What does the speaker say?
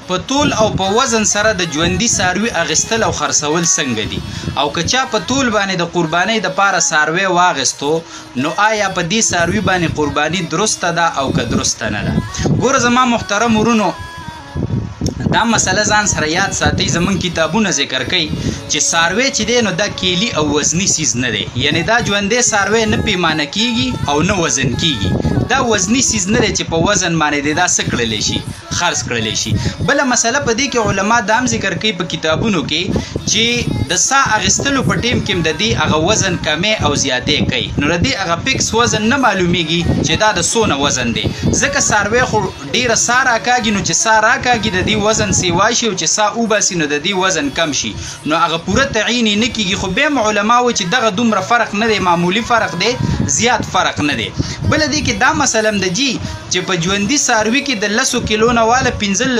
په طول او په وزن سره د ژوندي څاروي اغستل او خرڅول څنګه دي او که چا په طول باندې د قربانۍ دپاره څاروی واغستو نو آیا په دې څاروي باندې قرباني درسته ده او که درسته نه ده. ګوره زما محترم ورونو دا مسله ځان سره یاد ساتئ. زمونږ کتابونه ذکر کوي چې څاروی چې دی نو دا کیلي او وزني سیز نه دی، یعنی دا ژوندی څاروی نه پیمانه کیږي او نه وزن کیږي. دا وزني سیز نه دی چې په وزن باندې دی دا څه کړلی شي، خرڅ کړلی شي. بله مسله په دې کې علما دا هم ذکر کوي په کتابونو کې چې د سا اغستلو په ټیم کې هم د دې هغه وزن کمی او زیاتې کوي، نو د دې هغه فکس وزن نه معلومیږي چې دا د څونه وزن دی. ځکه څاروی خو ډیره سا راکاږي، نو چې سا راکاږي د دې وزن سیوا شي او چې سا وباسي نو د دې وزن کم شي، نو هغه پوره تعین نه کیږي. خو بیا هم علما وایي چې دغه دومره فرق نه دی، معمولی فرق دی، زیات فرق نه دی. بله دې کې دا مسله هم ده جي چې په ژوندي څاروي کې د 10 کیلو نه واله 15